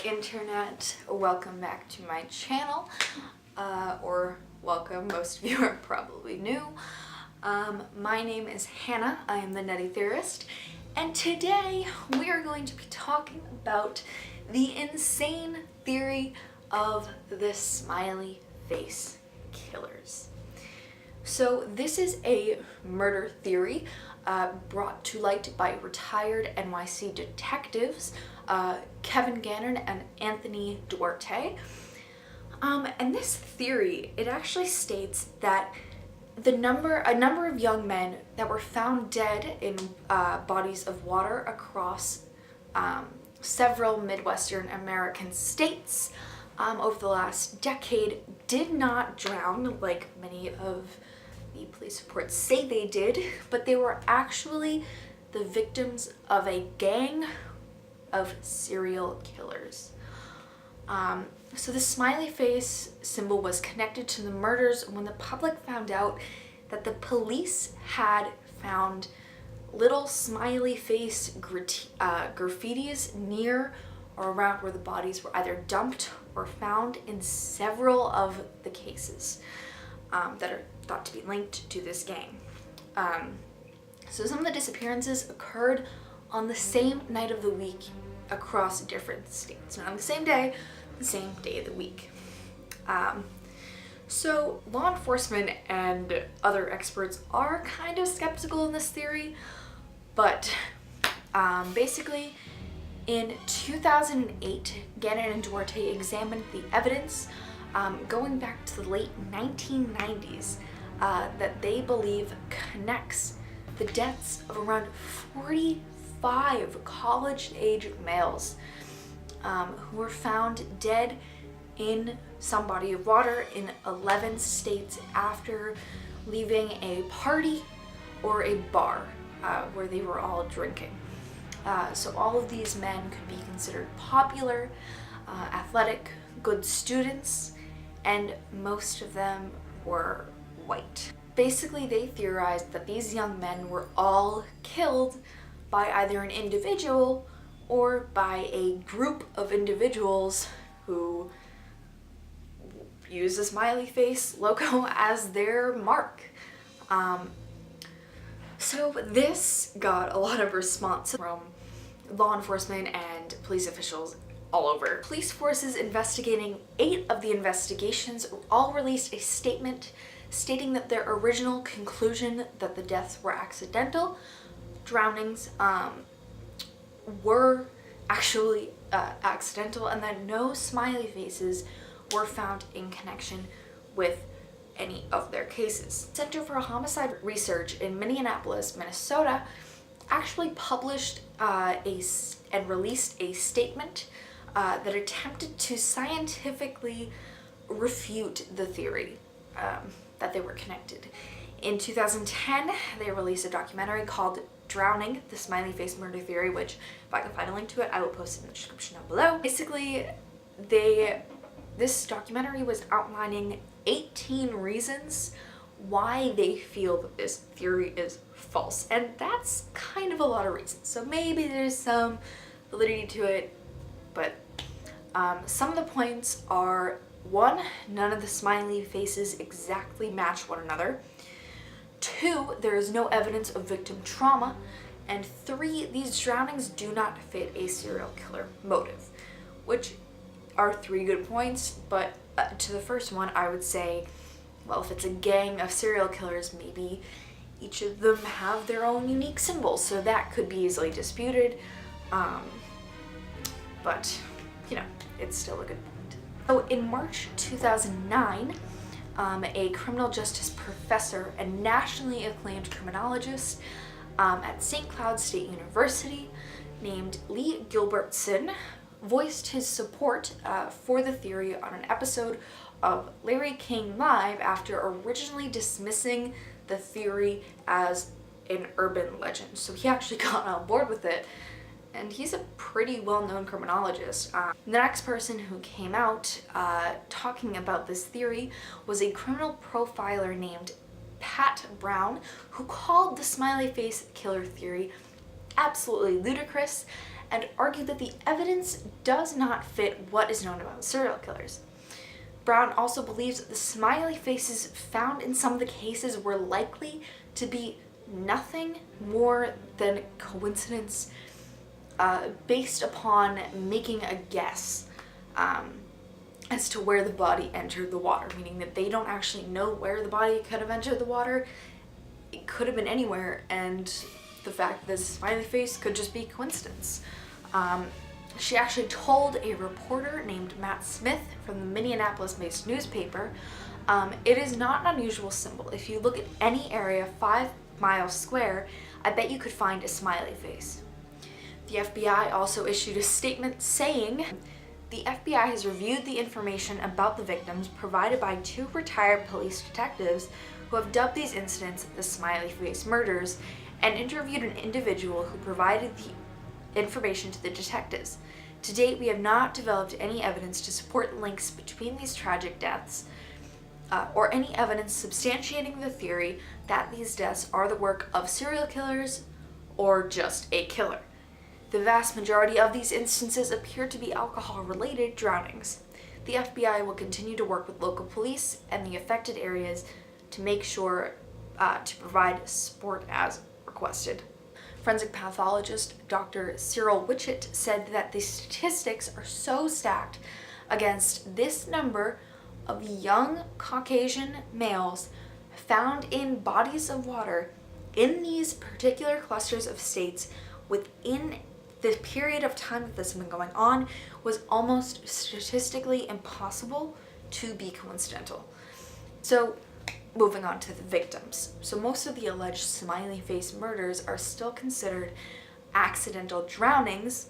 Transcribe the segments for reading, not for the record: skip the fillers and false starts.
internet, welcome back to my channel, or welcome, most of you are probably new. My name is Hannah, I am the Nutty Theorist, and today we are going to be talking about the insane theory of the smiley face killers. So this is a murder theory brought to light by retired NYC detectives Kevin Gannon and Anthony Duarte. And this theory, it actually states that a number of young men that were found dead in bodies of water across several Midwestern American states over the last decade did not drown like many of the police reports say they did, but they were actually the victims of a gang of serial killers. So the smiley face symbol was connected to the murders when the public found out that the police had found little smiley face graffitis near or around where the bodies were either dumped or found in several of the cases that are thought to be linked to this gang. So some of the disappearances occurred on the same night of the week across different states. Not on the same day of the week. So law enforcement and other experts are kind of skeptical in this theory, but basically in 2008, Gannon and Duarte examined the evidence going back to the late 1990s that they believe connects the deaths of around 45 college-age males who were found dead in some body of water in 11 states after leaving a party or a bar where they were all drinking. So all of these men could be considered popular, athletic, good students, and most of them were white. Basically, they theorized that these young men were all killed by either an individual or by a group of individuals who use the smiley face logo as their mark. So this got a lot of response from law enforcement and police officials all over. Police forces investigating 8 of the investigations all released a statement stating that their original conclusion that the deaths were accidental drownings were actually accidental, and that no smiley faces were found in connection with any of their cases. Center for Homicide Research in Minneapolis, Minnesota actually published and released a statement that attempted to scientifically refute the theory that they were connected. In 2010, they released a documentary called Drowning, the Smiley Face Murder Theory, which if I can find a link to it, I will post it in the description down below. Basically, this documentary was outlining 18 reasons why they feel that this theory is false, and that's kind of a lot of reasons. So maybe there's some validity to it, but some of the points are: 1, none of the smiley faces exactly match one another. 2, there is no evidence of victim trauma. And 3, these drownings do not fit a serial killer motive, which are 3 good points, but to the first one, I would say, well, if it's a gang of serial killers, maybe each of them have their own unique symbols, so that could be easily disputed, but, you know, it's still a good point. So in March 2009, a criminal justice professor and nationally acclaimed criminologist at St. Cloud State University named Lee Gilbertson voiced his support for the theory on an episode of Larry King Live after originally dismissing the theory as an urban legend. So he actually got on board with it, and he's a pretty well-known criminologist. The next person who came out talking about this theory was a criminal profiler named Pat Brown, who called the smiley face killer theory absolutely ludicrous and argued that the evidence does not fit what is known about serial killers. Brown also believes that the smiley faces found in some of the cases were likely to be nothing more than coincidence, based upon making a guess as to where the body entered the water, meaning that they don't actually know where the body could have entered the water. It could have been anywhere, and the fact that the smiley face could just be coincidence. She actually told a reporter named Matt Smith from the Minneapolis-based newspaper, it is not an unusual symbol. If you look at any area 5 miles square, I bet you could find a smiley face. The FBI also issued a statement saying, the FBI has reviewed the information about the victims provided by 2 retired police detectives who have dubbed these incidents the smiley face murders, and interviewed an individual who provided the information to the detectives. To date, we have not developed any evidence to support links between these tragic deaths, or any evidence substantiating the theory that these deaths are the work of serial killers or just a killer. The vast majority of these instances appear to be alcohol-related drownings. The FBI will continue to work with local police and the affected areas to make sure to provide support as requested. Forensic pathologist Dr. Cyril Witchett said that the statistics are so stacked against this number of young Caucasian males found in bodies of water in these particular clusters of states within the period of time that this has been going on was almost statistically impossible to be coincidental. So, moving on to the victims. So most of the alleged smiley face murders are still considered accidental drownings,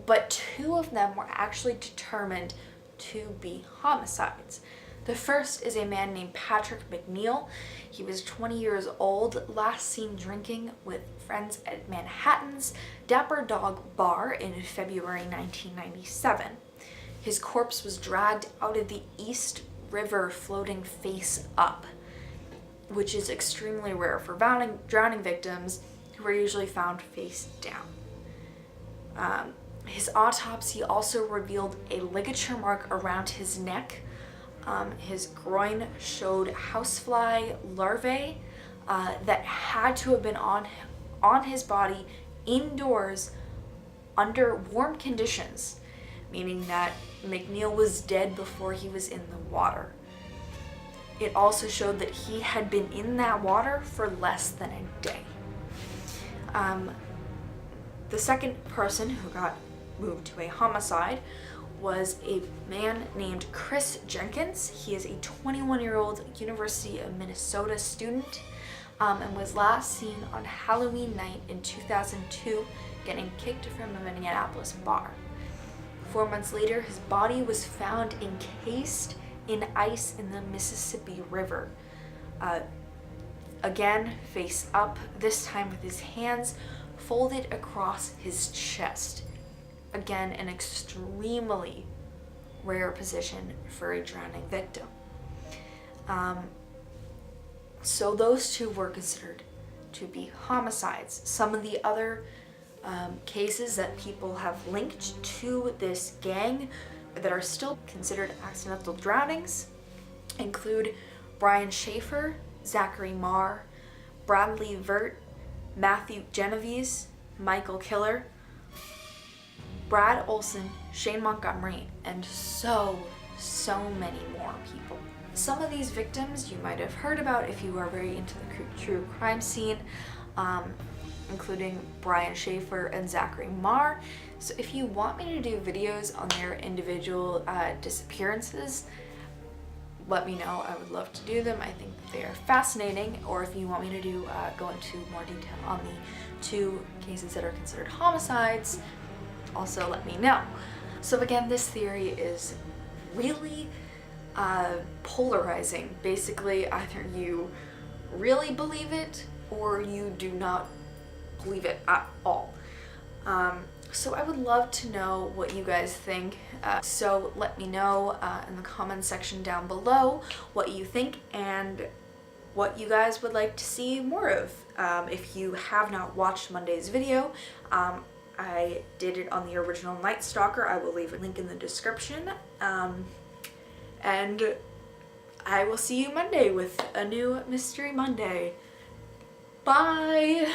but 2 of them were actually determined to be homicides. The first is a man named Patrick McNeil. He was 20 years old, last seen drinking with friends at Manhattan's Dapper Dog Bar in February 1997. His corpse was dragged out of the East River floating face up, which is extremely rare for drowning victims who are usually found face down. His autopsy also revealed a ligature mark around his neck. His groin showed housefly larvae that had to have been on his body indoors under warm conditions, meaning that McNeil was dead before he was in the water. It also showed that he had been in that water for less than a day. The second person who got moved to a homicide was a man named Chris Jenkins. He is a 21-year-old University of Minnesota student, and was last seen on Halloween night in 2002 getting kicked from a Minneapolis bar. 4 months later, his body was found encased in ice in the Mississippi River. Again, face up, this time with his hands folded across his chest. Again, an extremely rare position for a drowning victim. So those 2 were considered to be homicides. Some of the other cases that people have linked to this gang that are still considered accidental drownings include Brian Schaefer, Zachary Marr, Bradley Vert, Matthew Genovese, Michael Killer, Brad Olson, Shane Montgomery, and so many more people. Some of these victims you might have heard about if you are very into the true crime scene, including Brian Schaefer and Zachary Marr. So if you want me to do videos on their individual disappearances, let me know. I would love to do them. I think they are fascinating. Or if you want me to go into more detail on the 2 cases that are considered homicides, also let me know. So again, this theory is really polarizing. Basically, either you really believe it or you do not believe it at all. So I would love to know what you guys think. So let me know in the comments section down below what you think and what you guys would like to see more of. If you have not watched Monday's video, I did it on the original Night Stalker. I will leave a link in the description. And I will see you Monday with a new Mystery Monday. Bye!